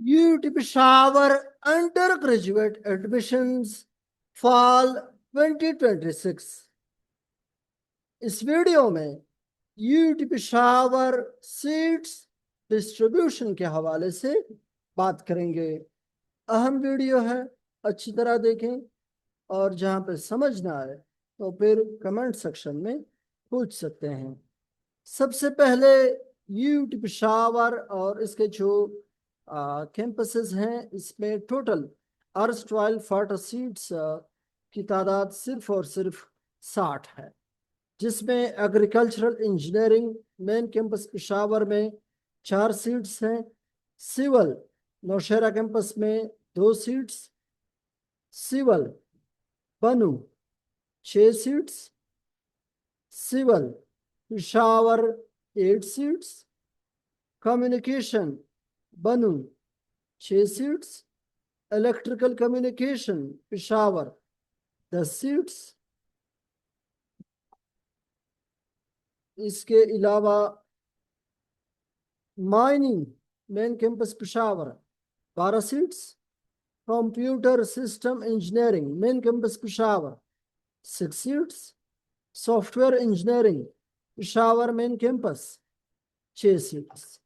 UT Peshawar undergraduate admissions fall 2026. इस video में UT Peshawar seats distribution के हवाले से बात करेंगे। अहम वीडियो है, अच्छी तरह देखें और जहां पे समझ ना आए तो फिर कमेंट सेक्शन में पूछ सकते हैं। सबसे पहले UT पेशावर और इसके जो कैंपसेस हैं, इसमें टोटल अर्स्टवाइल 40 सीट्स की तादाद सिर्फ और सिर्फ 60 है, जिसमें agricultural engineering main campus Peshawar में 4 सीट्स हैं, सिविल नौशहरा कैंपस में 2 seats, civil Bannu 6 seats, civil Peshawar 8 seats, communication Bannu 6 seats, electrical communication Peshawar 10 seats. इसके अलावा mining main campus Peshawar 12 seats, computer system engineering main campus Peshawar 6 seats, software engineering Peshawar main campus 6 seats.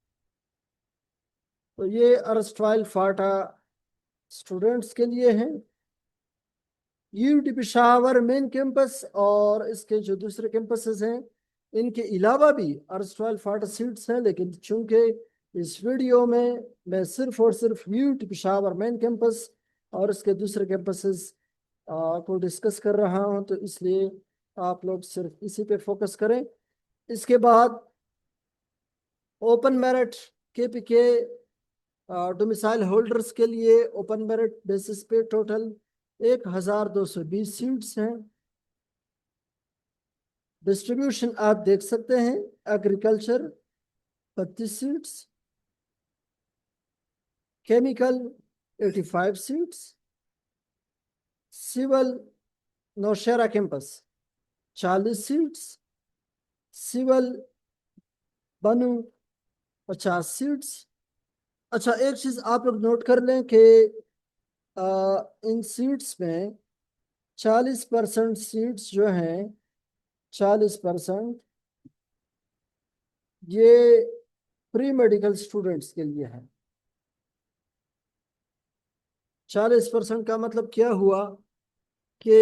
तो ये erstwhile फाटा students के लिए हैं। UT पेशावर मेन कैंपस और इसके जो दूसरे कैंपसेस हैं, इनके अलावा भी अर्स्टवाइल फाटा सीट्स हैं, लेकिन चूंकि इस वीडियो में मैं सिर्फ और सिर्फ UT पेशावर मेन कैंपस और इसके दूसरे कैंपसेस को डिस्कस कर रहा हूं, तो इसलिए आप लोग सिर्फ इसी पे फोकस करें। इसके बाद open merit KPK domicile holders के लिए ओपन मेरिट बेसिस पे टोटल 1220 सीट्स हैं। डिस्ट्रीब्यूशन आप देख सकते हैं, agriculture 32 seats, chemical 85 seats, civil Nowshera campus 40 seats, civil Bannu 50 seats. अच्छा, एक चीज आप लोग नोट कर लें कि इन सीट्स में 40% सीट्स जो हैं, 40% ये प्री मेडिकल स्टूडेंट्स के लिए है। 40% का मतलब क्या हुआ कि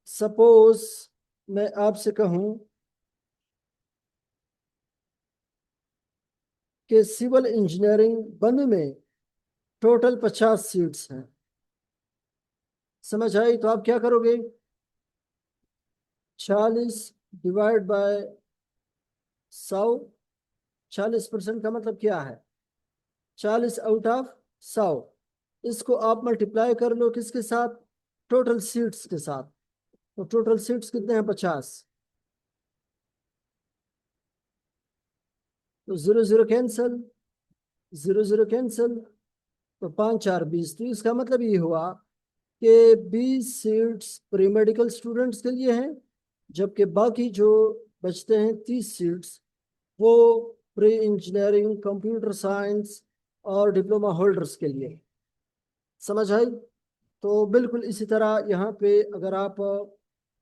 सपोज मैं आपसे कहूं कि सिविल इंजीनियरिंग बनू में टोटल 50 सीट्स हैं, समझ आई? तो आप क्या करोगे, 40 डिवाइड बाय 100। 40% का मतलब क्या है, 40 आउट ऑफ 100। इसको आप मल्टीप्लाई कर लो किसके साथ, टोटल सीट्स के साथ। तो टोटल सीट्स कितने हैं, 50। तो 0 0 कैंसिल, 0 0 कैंसिल, तो 5 4 20। तो इसका मतलब ये हुआ कि 20 सीट्स प्री मेडिकल स्टूडेंट्स के लिए हैं, जबकि बाकी जो बचते हैं 30 सीट्स वो प्री इंजीनियरिंग, कंप्यूटर साइंस और डिप्लोमा होल्डर्स के लिए। समझ आई? तो बिल्कुल इसी तरह यहाँ पे अगर आप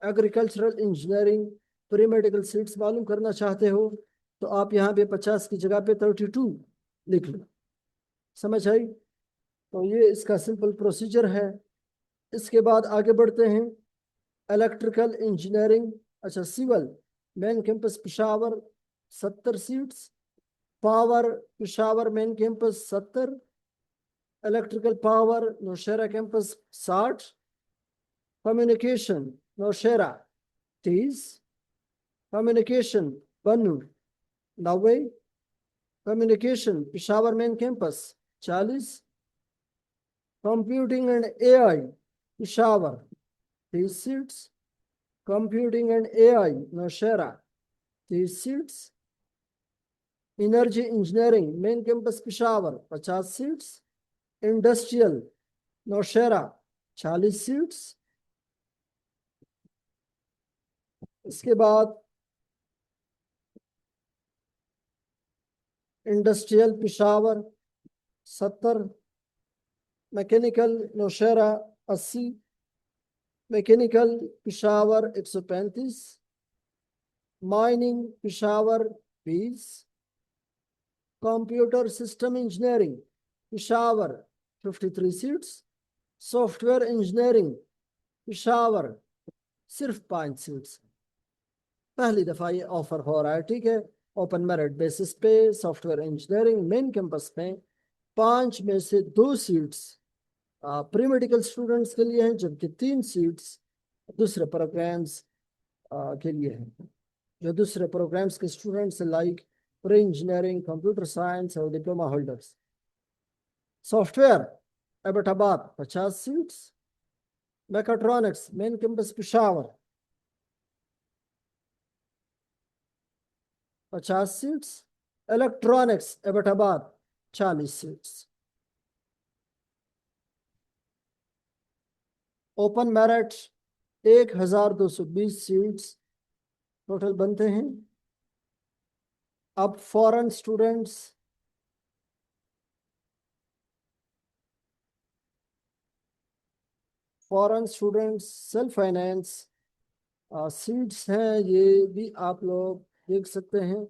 agricultural engineering pre medical seats मालूम करना चाहते हो तो आप यहाँ पे 50 की जगह पे 32 लिख लो। समझ आई? तो ये इसका सिंपल प्रोसीजर है। इसके बाद आगे बढ़ते हैं, इलेक्ट्रिकल इंजीनियरिंग। अच्छा, civil main campus Peshawar 70 seats, power Peshawar main campus 70, electrical power Nowshera campus 60, communication Nowshera 30, communication Bannu 90, communication Peshawar main campus 40, computing and AI Peshawar 30 seats, computing and AI Nowshera 30 seats, energy engineering main campus Peshawar 50 seats, industrial Nowshera 40 seats. इसके बाद industrial Peshawar 70, mechanical Nowshera 80, mechanical Peshawar 135, mining Peshawar 20, computer system engineering Peshawar 53 seats, software engineering Peshawar सिर्फ 5 seats. पहली दफा ये offer हो रहा है, ठीक है। ओपन मेरिट बेसिस पे सॉफ्टवेयर इंजीनियरिंग मेन कैंपस में 5 में से 2 सीट्स प्री मेडिकल स्टूडेंट्स के लिए हैं, जबकि 3 सीट्स दूसरे प्रोग्राम्स के लिए हैं। जो दूसरे प्रोग्राम्स के students like pre engineering, computer science और diploma holders. Software Abbottabad 50 seats, mechatronics main campus Peshawar 50 seats, electronics Abbottabad 40 seats. Open merit 1220 seats total बनते हैं। अब foreign students self finance seats हैं, ये भी आप लोग देख सकते हैं।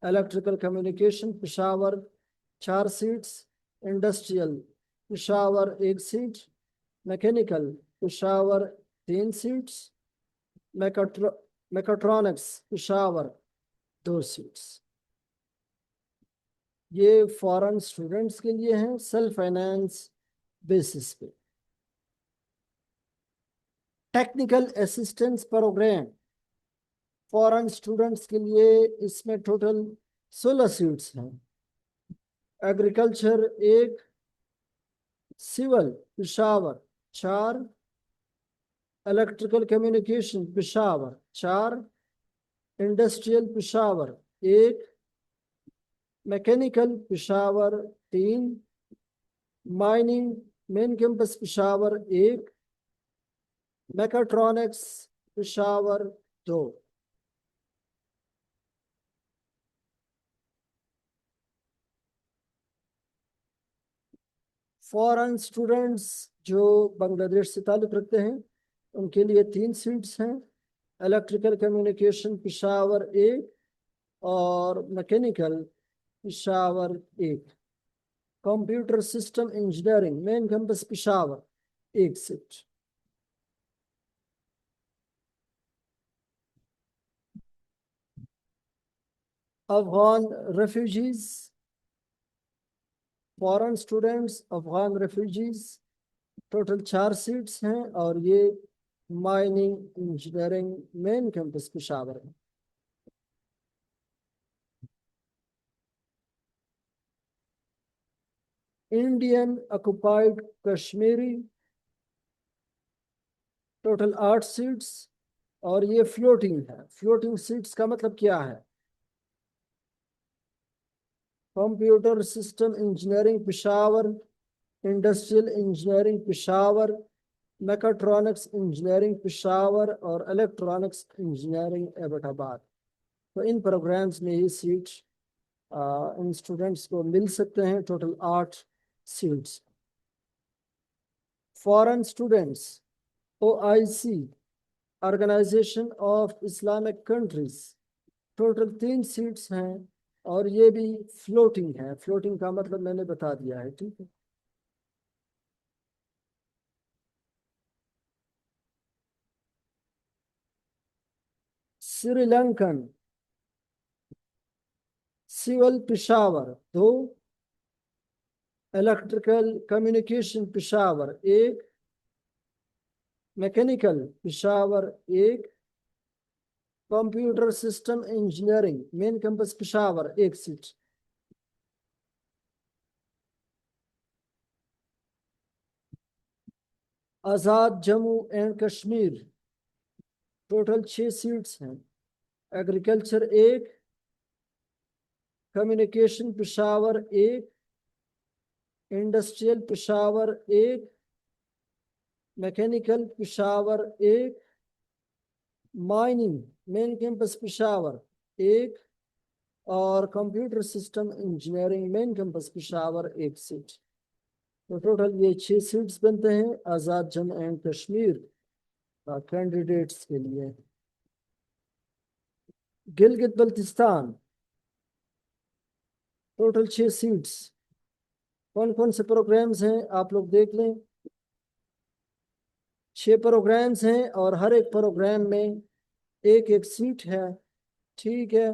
Electrical communication Peshawar 4 seats, industrial Peshawar 1 seat, mechanical Peshawar 3 seats, mechatronics Peshawar 2 seats. ये फॉरेन स्टूडेंट्स के लिए हैं सेल्फ फाइनेंस बेसिस पे। Technical assistance program foreign students के लिए इसमें टोटल 16 सीट्स हैं। Agriculture 1, civil Peshawar 4, electrical communication Peshawar 4, industrial Peshawar 1, mechanical Peshawar 3, mining main campus Peshawar 1, mechatronics Peshawar 2। Foreign students जो बांग्लादेश से ताल्लुक़ रखते हैं उनके लिए 3 सीट्स हैं। इलेक्ट्रिकल कम्युनिकेशन पिशावर 1 और mechanical Peshawar 1। Computer system engineering main campus Peshawar 1 seat. Afghan refugees foreign students Afghan refugees total 4 seats हैं और ये mining engineering main campus Peshawar है। Indian occupied Kashmiri total 8 seats और ये फ्लोटिंग है। फ्लोटिंग सीट्स का मतलब क्या है? Computer system engineering Peshawar, industrial engineering Peshawar, mechatronics engineering Peshawar और इलेक्ट्रॉनिक्स इंजीनियरिंग एबटाबाद। तो इन प्रोग्राम्स में ये सीट्स इन स्टूडेंट्स को मिल सकते हैं, total 8 seats. Foreign students OIC organisation of Islamic countries total 3 seats हैं और ये भी फ्लोटिंग है। फ्लोटिंग का मतलब मैंने बता दिया है, ठीक है। Sri Lankan civil Peshawar 2, electrical communication Peshawar 1, mechanical Peshawar 1, computer system engineering main campus Peshawar 1 seat. Azad Jammu and Kashmir total 6 seats हैं। Agriculture 1, communication Peshawar 1, industrial Peshawar 1, mechanical Peshawar 1, mining main campus Peshawar 1 और computer system engineering main campus Peshawar 1 seat. تو ٹوٹل یہ 6 سیٹس بنتے ہیں آزاد جموں اینڈ کشمیر کینڈیڈیٹس کے لیے. Gilgit Baltistan total 6 seats. کون کون سے پروگرامز ہیں آپ لوگ دیکھ لیں. 6 پروگرامز ہیں اور ہر ایک پروگرام میں ایک ایک سیٹ ہے. ٹھیک ہے.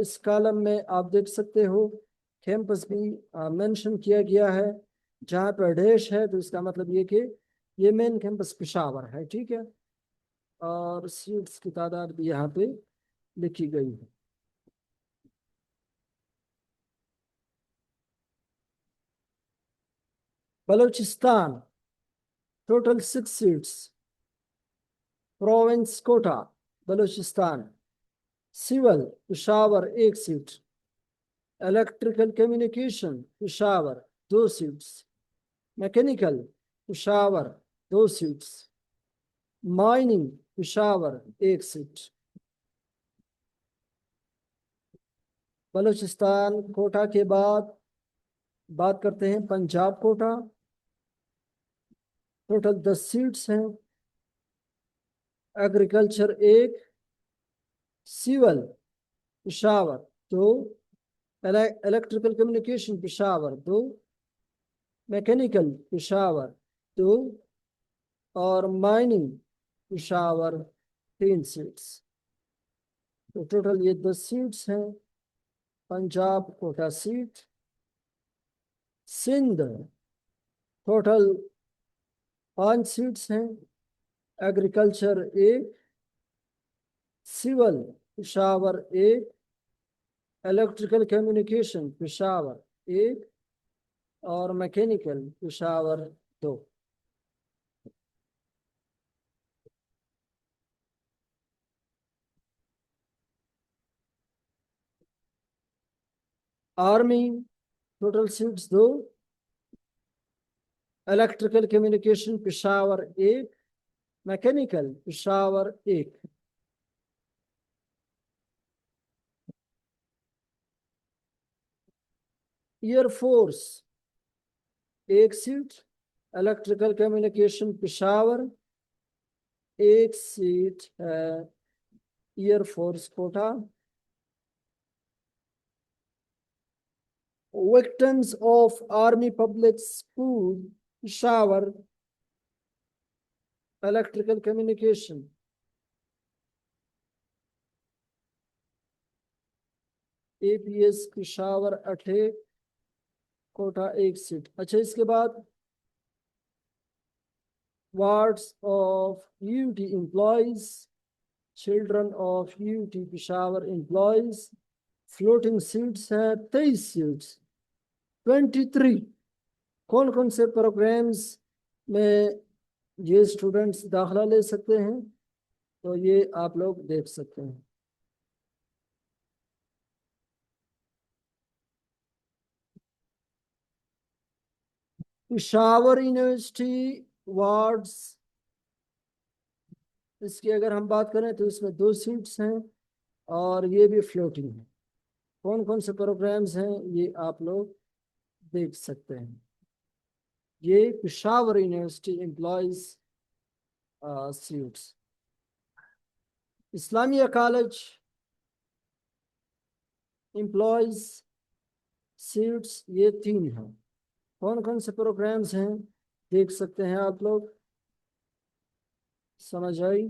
اس کالم میں آپ دیکھ سکتے ہو کیمپس بھی مینشن کیا گیا ہے. جہاں پر ڈیش ہے تو اس کا مطلب یہ کہ یہ مین کیمپس پشاور ہے. ٹھیک ہے. اور سیٹس کی تعداد بھی یہاں پہ لکھی گئی ہے. Balochistan total 6 seats. Province quota Balochistan. Civil Peshawar 1 seat. Electrical communication Peshawar 2 seats. Mechanical Peshawar 2 seats. Mining Peshawar 1 seat. Balochistan quota کے بعد بات کرتے ہیں پنجاب کوٹا. ٹوٹل 10 سیٹس ہیں. Agriculture 1. Civil Peshawar 2. Electrical communication Peshawar 2. Mechanical Peshawar 2 اور مائننگ پشاور 3 سیٹس. تو ٹوٹل یہ 10 سیٹس ہیں. Punjab quota seat. Sindh total 5 seats ہیں. Agriculture 1. Civil Peshawar 1. Electrical communication Peshawar 1 اور mechanical Peshawar 2. Army total seats 2. Electrical communication Peshawar 1. Mechanical Peshawar 1. Air force 1 seat. Electrical communication Peshawar 1 seat ہے. Air force quota. Victims of army public school Peshawar electrical communication. A P S Peshawar 8 quota 1 seat. اچھا اس کے بعد wards of U T employees. Children of U T Peshawar employees. Floating seats ہیں 23 seats. 23 کون کون سے programmes میں یہ اسٹوڈنٹس داخلہ لے سکتے ہیں تو یہ آپ لوگ دیکھ سکتے ہیں. پشاور یونیورسٹی وارڈز اس کی اگر ہم بات کریں تو اس میں 2 سیٹس ہیں اور یہ بھی فلوٹنگ ہے. کون کون سے پروگرامز ہیں یہ آپ لوگ دیکھ سکتے ہیں. یہ پشاور یونیورسٹی امپلائیز سیٹس. اسلامیہ کالج امپلائیز سیٹس یہ 3 ہیں. کون کون سے پروگرامز ہیں دیکھ سکتے ہیں آپ لوگ. سمجھ آئی.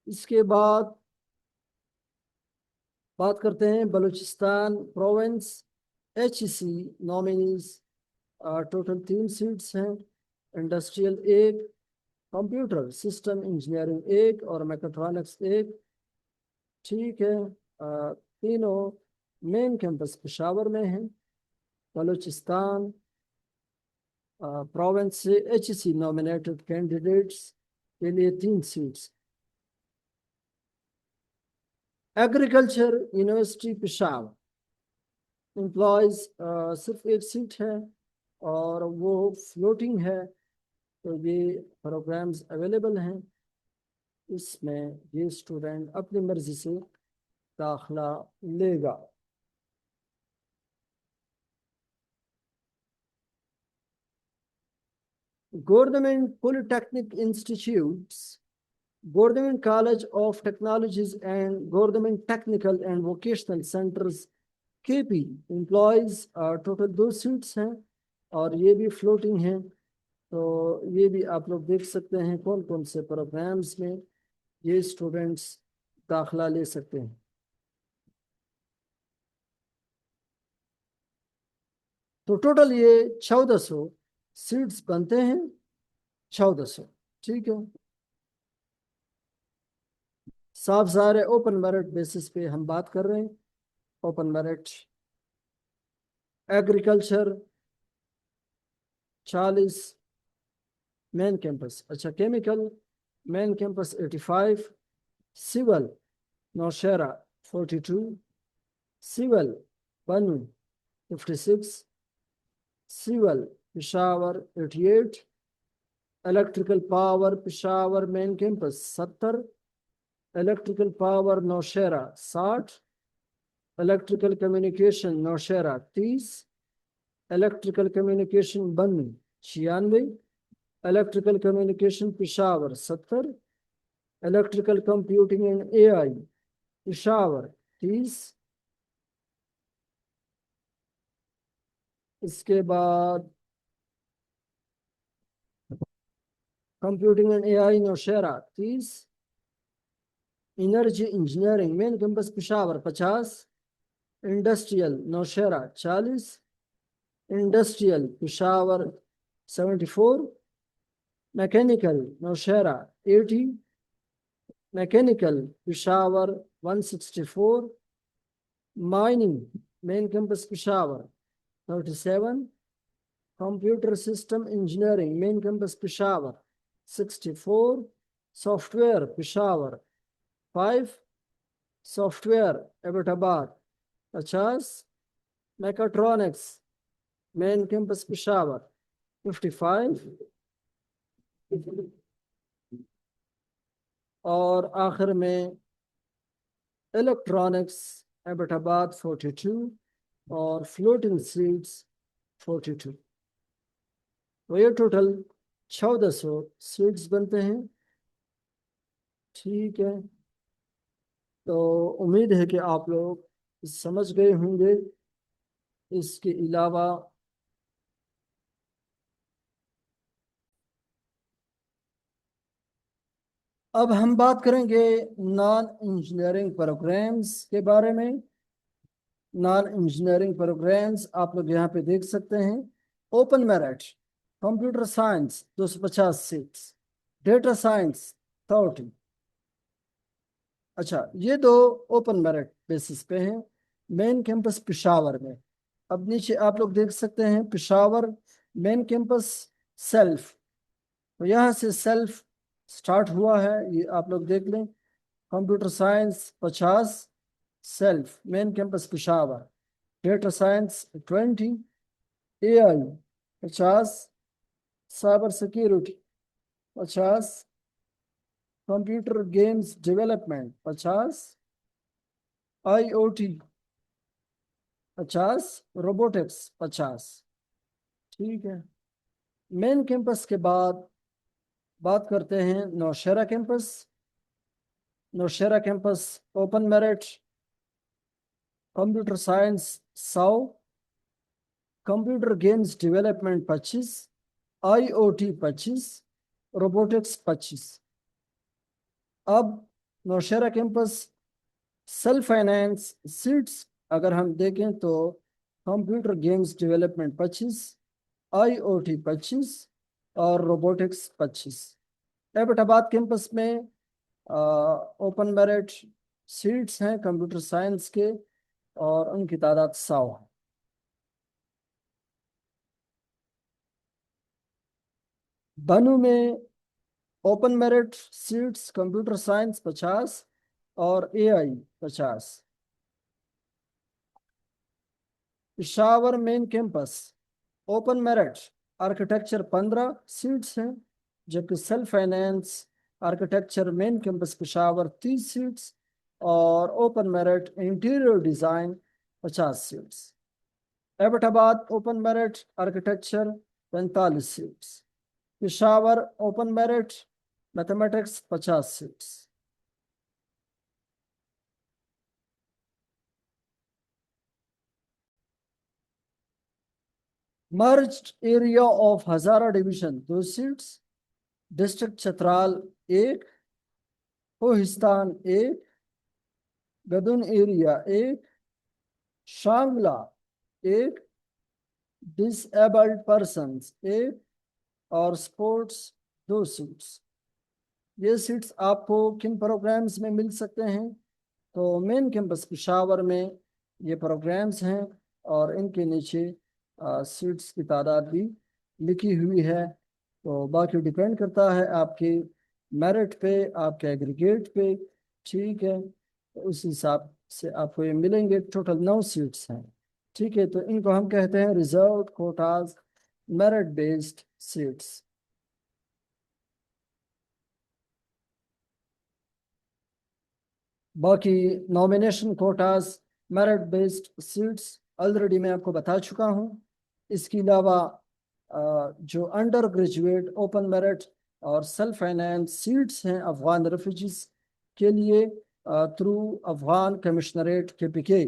اس کے بعد بات کرتے ہیں Balochistan province. H C nominees total 3 seats ہیں. انڈسٹریل 1. کمپیوٹر سسٹم انجینئرنگ 1 اور میکٹرونکس 1. ٹھیک ہے. تینوں مین کیمپس پشاور میں ہیں. بلوچستان پروونس سے ایچ سی نامنیٹڈ کینڈیڈیٹس کے لیے 3 seats. Agriculture university Peshawar employees صرف 1 سیٹ ہے اور وہ فلوٹنگ ہے. تو یہ پروگرامز اویلیبل ہیں. اس میں یہ اسٹوڈنٹ اپنی مرضی سے داخلہ لے گا. Government Polytechnic Institutes, Government College of Technologies and Government Technical and Vocational Centers KP employs total 2 seats हैं और ये भी फ्लोटिंग हैं। तो ये भी आप लोग देख सकते हैं कौन कौन से प्रोग्राम्स में ये स्टूडेंट्स दाखला ले सकते हैं। तो टोटल ये 1400 सीट्स बनते हैं, 1400। ठीक है, साफ ज़ाहिर ओपन मेरिट बेसिस पे हम बात कर रहे हैं। Open merit agriculture 40 main campus, अच्छा chemical main campus 85, civil Nowshera 42, civil Bannu 56, civil Peshawar 88, electrical power Peshawar main campus 70, electrical power Nowshera 60, electrical communication Nowshera 30, electrical communication Bannu 96, electrical communication Peshawar 70, electrical computing and AI Peshawar 30। इसके बाद computing and AI Nowshera 30, energy engineering main campus Peshawar 50, industrial Nowshera 40, industrial Peshawar 74, mechanical Nowshera 80, mechanical Peshawar 164, mining main campus Peshawar 37, computer system engineering main campus Peshawar 64, software Peshawar 5, software Abbottabad 50, mechatronics main campus Peshawar 55, और आखिर में electronics Abbottabad 42 और floating seats 42। तो ये total 1400 seats बनते हैं। ठीक है, तो उम्मीद है कि आप लोग समझ गए होंगे। इसके अलावा अब हम बात करेंगे नॉन इंजीनियरिंग प्रोग्राम्स के बारे में। नॉन इंजीनियरिंग प्रोग्राम्स आप लोग यहाँ पे देख सकते हैं। Open merit computer science 250 seats, data science 30। अच्छा, ये दो ओपन मेरिट बेसिस पे हैं मेन कैंपस पिशावर में। अब नीचे आप लोग देख सकते हैं पिशावर मेन कैंपस सेल्फ, तो यहाँ से सेल्फ स्टार्ट हुआ है, ये आप लोग देख लें। Computer science 50 self main campus Peshawar, data science 20, AI 50, cyber security 50, computer games development 50, IoT 50, robotics 50। ठीक है, मेन कैंपस के बाद बात करते हैं Nowshera campus. Nowshera campus open merit computer science 100, computer games development 25, IOT 25, robotics 25। अब Nowshera campus self finance seats अगर हम देखें तो कंप्यूटर गेम्स डेवलपमेंट 25, आईओटी 25 और रोबोटिक्स 25। एबटाबाद कैंपस में ओपन मेरिट सीट्स हैं कंप्यूटर साइंस के और उनकी तादाद 100 है। बनू में open merit seats computer science 50 और AI 50। Peshawar main campus open merit architecture 15 seats हैं, जबकि self finance architecture main campus Peshawar 30 seats और open merit interior design 50 seats. Abbottabad open merit architecture 45 seats, Peshawar open merit mathematics 50 seats. Merged area of Hazara division 2 seats. District Chitral 1, Kohistan 1, Gadoon area 1, Shangla 1, disabled persons 1 और sports 2 seats. ये seats आपको किन programmes में मिल सकते हैं? तो main campus Peshawar में ये प्रोग्राम्स हैं और इनके नीचे सीट्स की तादाद भी लिखी हुई है। तो बाकी डिपेंड करता है आपके मेरिट पे, आपके एग्रीगेट पे। ठीक है, तो उस हिसाब से आपको ये मिलेंगे। टोटल 9 सीट्स हैं। ठीक है, तो इनको हम कहते हैं reserve quotas, merit based seats. बाकी nomination quotas, merit based seats already मैं आपको बता चुका हूँ। इसके अलावा जो अंडर ग्रेजुएट ओपन मेरिट और सेल्फ फाइनेंस सीट्स हैं अफगान रेफ्यूजीज के लिए थ्रू अफगान कमिश्नरेट KPK,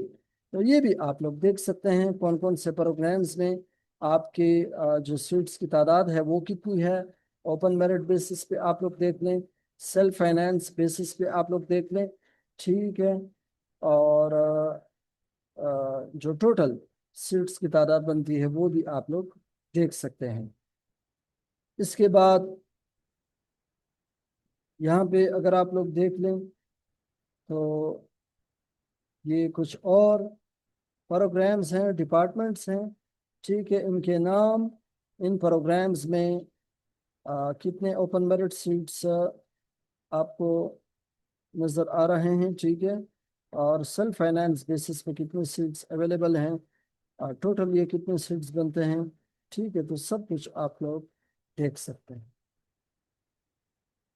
तो ये भी आप लोग देख सकते हैं कौन कौन से प्रोग्राम्स में आपके जो सीट्स की तादाद है वो कितनी है। ओपन मेरिट बेसिस पे आप लोग देख लें, सेल्फ फाइनेंस बेसिस पे आप लोग देख लें। ठीक है, और जो टोटल सीट्स की तादाद बनती है वो भी आप लोग देख सकते हैं। इसके बाद यहाँ पे अगर आप लोग देख लें तो ये कुछ और प्रोग्राम्स हैं, डिपार्टमेंट्स हैं। ठीक है, इनके नाम, इन प्रोग्राम्स में कितने ओपन मेरिट सीट्स आपको नज़र आ रहे हैं। ठीक है, और सेल्फ फाइनेंस बेसिस पे कितने सीट्स अवेलेबल हैं, टोटल ये कितने सीट्स बनते हैं। ठीक है, तो सब कुछ आप लोग देख सकते हैं।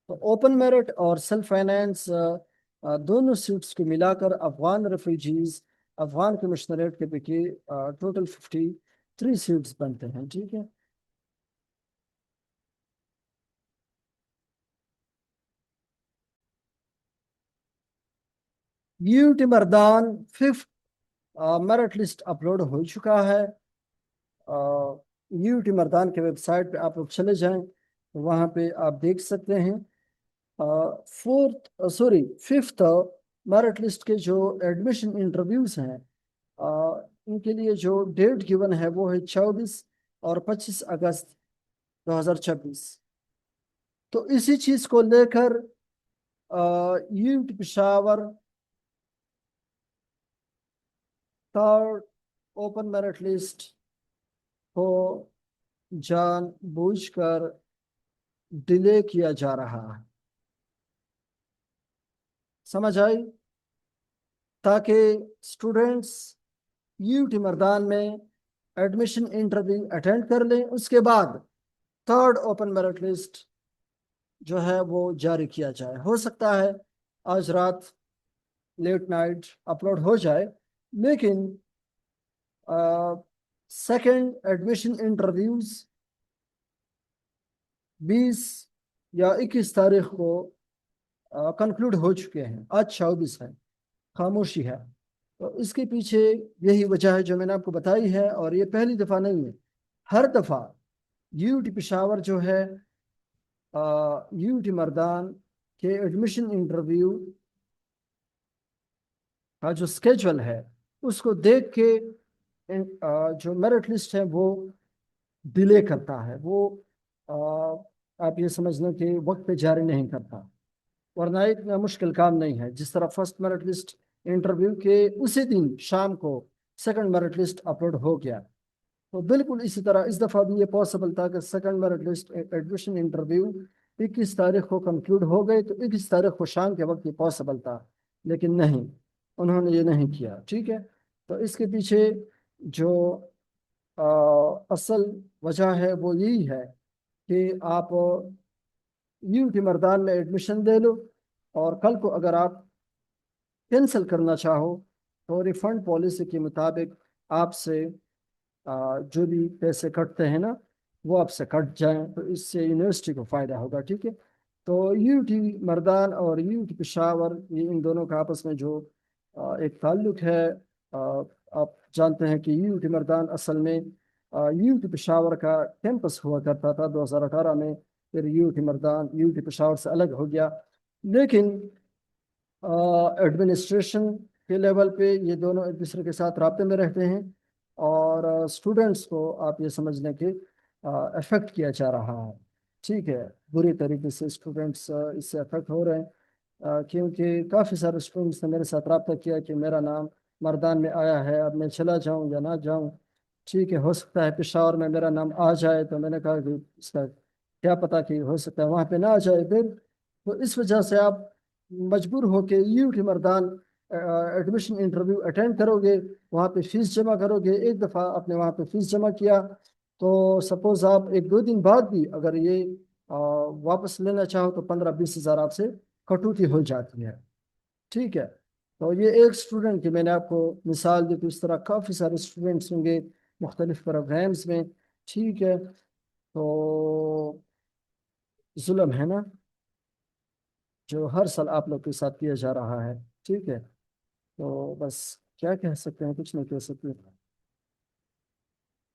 तो ओपन मेरिट और सेल्फ फाइनेंस दोनों सीट्स को मिलाकर Afghan refugees Afghan commissionerate KPK total 53 seats बनते हैं। ठीक है, UT Mardan 5th merit list upload हो चुका है। UT मर्दान के वेबसाइट पे आप लोग चले जाएं तो वहाँ पे आप देख सकते हैं। 5th मेरिट लिस्ट के जो एडमिशन इंटरव्यूज हैं, इनके लिए जो डेट गिवन है वो है 24 और 25 अगस्त 2026। तो इसी चीज को लेकर UT Peshawar third open merit list को जानबूझकर डिले किया जा रहा है। समझ आई? ताकि स्टूडेंट्स UT मर्दान में एडमिशन इंटरव्यू अटेंड कर लें, उसके बाद थर्ड ओपन मेरिट लिस्ट जो है वो जारी किया जाए। हो सकता है आज रात लेट नाइट अपलोड हो जाए, लेकिन सेकंड एडमिशन इंटरव्यूज 20 या 21 तारीख को कंक्लूड हो चुके हैं। आज 24 है, खामोशी है। तो इसके पीछे यही वजह है जो मैंने आपको बताई है, और ये पहली दफ़ा नहीं है। हर दफ़ा UT पेशावर जो है UT मर्दान के एडमिशन इंटरव्यू का जो स्केजल है उसको देख के जो मेरिट लिस्ट है वो डिले करता है। वो आप ये समझ लें कि वक्त पे जारी नहीं करता, वरना इतना मुश्किल काम नहीं है। जिस तरह फर्स्ट मेरिट लिस्ट इंटरव्यू के उसी दिन शाम को सेकंड मेरिट लिस्ट अपलोड हो गया, तो बिल्कुल इसी तरह इस दफ़ा भी ये पॉसिबल था कि second merit list admission interview 21 तारीख को कंक्लूड हो गए, तो 21 तारीख को शाम के वक्त ये पॉसिबल था, लेकिन नहीं, उन्होंने ये नहीं किया। ठीक है, तो इसके पीछे जो असल वजह है वो यही है कि आप UT मर्दान में एडमिशन ले लो, और कल को अगर आप कैंसिल करना चाहो तो रिफंड पॉलिसी के मुताबिक आपसे जो भी पैसे कटते हैं ना وہ آپ سے کٹ جائیں تو اس سے یونیورسٹی کو فائدہ ہوگا، ٹھیک ہے۔ تو یو ٹی مردان اور یو ٹی پشاور، یہ ان دونوں کا آپس میں جو ایک تعلق ہے، آپ جانتے ہیں کہ یو ٹی مردان اصل میں یو ٹی پشاور کا کیمپس ہوا کرتا تھا 2018 میں، پھر U T Mardan you T Peshawar سے الگ ہو گیا، لیکن ایڈمنسٹریشن کے لیول پہ یہ دونوں ایک دوسرے کے ساتھ رابطے میں رہتے ہیں، اور اسٹوڈنٹس کو آپ یہ سمجھ لیں کہ افیکٹ کیا جا رہا ہے، ٹھیک ہے، بری طریقے سے اسٹوڈنٹس اس سے افیکٹ ہو رہے ہیں، کیونکہ کافی سارے اسٹوڈنٹس نے میرے ساتھ رابطہ کیا کہ میرا نام مردان میں آیا ہے، اب میں چلا جاؤں یا نہ جاؤں، ٹھیک ہے، ہو سکتا ہے پشاور میں میرا نام آ جائے، تو میں نے کہا کہ اس کا کیا پتا کہ ہو سکتا ہے وہاں پہ نہ آ جائے پھر، تو اس وجہ سے آپ مجبور ہو کے یو ٹی مردان ایڈمیشن انٹرویو اٹینڈ کرو گے، وہاں پہ فیس جمع کرو گے، ایک دفعہ آپ نے وہاں پہ فیس جمع کیا تو سپوز آپ 1-2 دن بعد بھی اگر یہ واپس لینا چاہو تو 15-20 ہزار آپ سے کٹوتی ہو جاتی ہے، ٹھیک ہے۔ تو یہ ایک اسٹوڈنٹ کی میں نے آپ کو مثال دی، تو اس طرح کافی سارے اسٹوڈنٹس ہوں گے مختلف پروگرامس میں، ٹھیک ہے، تو ظلم ہے نا جو ہر سال آپ لوگ کے ساتھ کیا جا رہا ہے، ٹھیک ہے، تو بس کیا کہہ سکتے ہیں، کچھ نہیں کہہ سکتے۔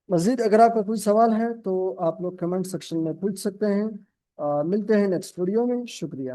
مزید اگر آپ کا کوئی سوال ہے تو آپ لوگ کمنٹ سیکشن میں پوچھ سکتے ہیں، ملتے ہیں نیکسٹ ویڈیو میں، شکریہ۔